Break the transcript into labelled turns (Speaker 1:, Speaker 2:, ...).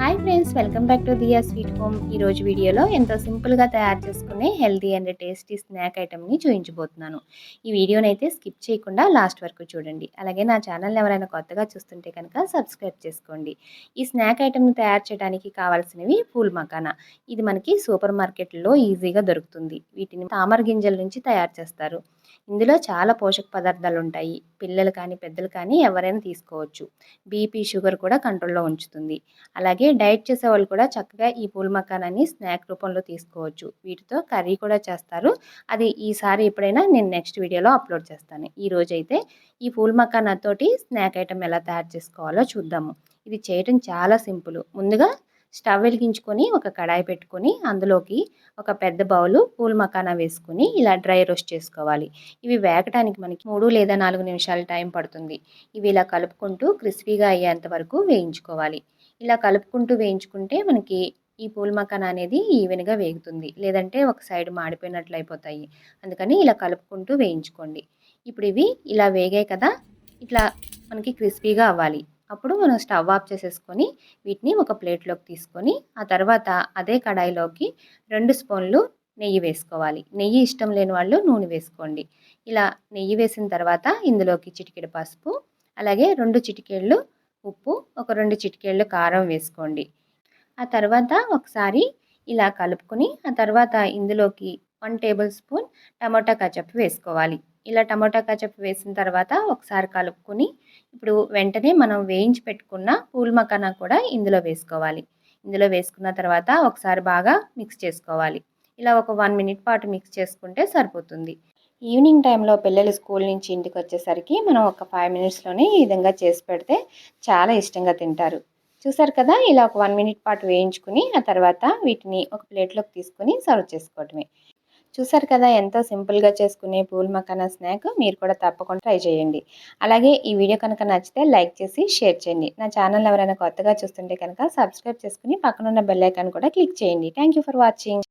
Speaker 1: Hi friends, welcome back to Diya sweet home. ఈరోజు వీడియోలో ఎంతో సింపుల్గా తయారు చేసుకునే హెల్తీ అండ్ టేస్టీ స్నాక్ ఐటమ్ని చూపించబోతున్నాను. ఈ వీడియోని అయితే స్కిప్ చేయకుండా లాస్ట్ వరకు చూడండి. అలాగే నా ఛానల్ని ఎవరైనా కొత్తగా చూస్తుంటే కనుక సబ్స్క్రైబ్ చేసుకోండి. ఈ స్నాక్ ఐటమ్ని తయారు చేయడానికి కావాల్సినవి పూల్ మకానా. ఇది మనకి సూపర్ మార్కెట్లో ఈజీగా దొరుకుతుంది. వీటిని తామర గింజల నుంచి తయారు చేస్తారు. ఇందులో చాలా పోషక పదార్థాలు ఉంటాయి. పిల్లలు కానీ పెద్దలు కానీ ఎవరైనా తీసుకోవచ్చు. బీపీ షుగర్ కూడా కంట్రోల్లో ఉంచుతుంది. అలాగే డైట్ చేసే వాళ్ళు కూడా చక్కగా ఈ పూల్ మకానాన్ని స్నాక్ రూపంలో తీసుకోవచ్చు. వీటితో కర్రీ కూడా చేస్తారు. అది ఈసారి ఎప్పుడైనా నేను నెక్స్ట్ వీడియోలో అప్లోడ్ చేస్తాను. ఈరోజైతే ఈ పూల్ మకానా తోటి స్నాక్ ఐటమ్ ఎలా తయారు చేసుకోవాలో చూద్దాము. ఇది చేయటం చాలా సింపుల్. ముందుగా స్టవ్ వెలిగించుకొని ఒక కడాయి పెట్టుకొని అందులోకి ఒక పెద్ద బౌలు పూల్ మకానా వేసుకుని ఇలా డ్రై రోస్ట్ చేసుకోవాలి. ఇవి వేగటానికి మనకి 3 లేదా 4 నిమిషాలు టైం పడుతుంది. ఇవి ఇలా కలుపుకుంటూ క్రిస్పీగా అయ్యేంత వరకు వేయించుకోవాలి. ఇలా కలుపుకుంటూ వేయించుకుంటే మనకి ఈ పూల్ మకానా అనేది ఈవెన్గా వేగుతుంది. లేదంటే ఒక సైడ్ మాడిపోయినట్లు అయిపోతాయి. అందుకని ఇలా కలుపుకుంటూ వేయించుకోండి. ఇప్పుడు ఇవి ఇలా వేగాయి కదా, ఇట్లా మనకి క్రిస్పీగా అవ్వాలి. అప్పుడు మనం స్టవ్ ఆఫ్ చేసేసుకొని వీటిని ఒక ప్లేట్లోకి తీసుకొని ఆ తర్వాత అదే కడాయిలోకి 2 స్పూన్లు నెయ్యి వేసుకోవాలి. నెయ్యి ఇష్టం లేని వాళ్ళు నూనె వేసుకోండి. ఇలా నెయ్యి వేసిన తర్వాత ఇందులోకి చిటికెడు పసుపు, అలాగే 2 చిటికెళ్ళు ఉప్పు, ఒక 2 చిటికెళ్ళు కారం వేసుకోండి. ఆ తర్వాత ఒకసారి ఇలా కలుపుకొని ఆ తర్వాత ఇందులోకి 1 టేబుల్ స్పూన్ టమోటా కచప్ వేసుకోవాలి. ఇలా టమోటా కచప్ వేసిన తర్వాత ఒకసారి కలుపుకొని ఇప్పుడు వెంటనే మనం వేయించి పెట్టుకున్న పూల్ మకానా కూడా ఇందులో వేసుకోవాలి. ఇందులో వేసుకున్న తర్వాత ఒకసారి బాగా మిక్స్ చేసుకోవాలి. ఇలా ఒక 1 మినిట్ పాటు మిక్స్ చేసుకుంటే సరిపోతుంది. ఈవినింగ్ టైంలో పిల్లలు స్కూల్ నుంచి ఇంటికి వచ్చేసరికి మనం ఒక 5 మినిట్స్లోనే ఈ విధంగా చేసి పెడితే చాలా ఇష్టంగా తింటారు. చూసారు కదా, ఇలా ఒక 1 మినిట్ పాటు వేయించుకుని ఆ తర్వాత వీటిని ఒక ప్లేట్లోకి తీసుకొని సర్వ్ చేసుకోవటమే. చూసారు కదా, ఎంతో సింపుల్గా చేసుకునే పూల్ మకానా స్నాక్ మీరు కూడా తప్పకుండా ట్రై చేయండి. అలాగే ఈ వీడియో కనుక నచ్చితే లైక్ చేసి షేర్ చేయండి. నా ఛానల్ ఎవరైనా కొత్తగా చూస్తుంటే కనుక సబ్స్క్రైబ్ చేసుకుని పక్కనున్న బెల్ ఐకాన్ కూడా క్లిక్ చేయండి. Thank you for watching.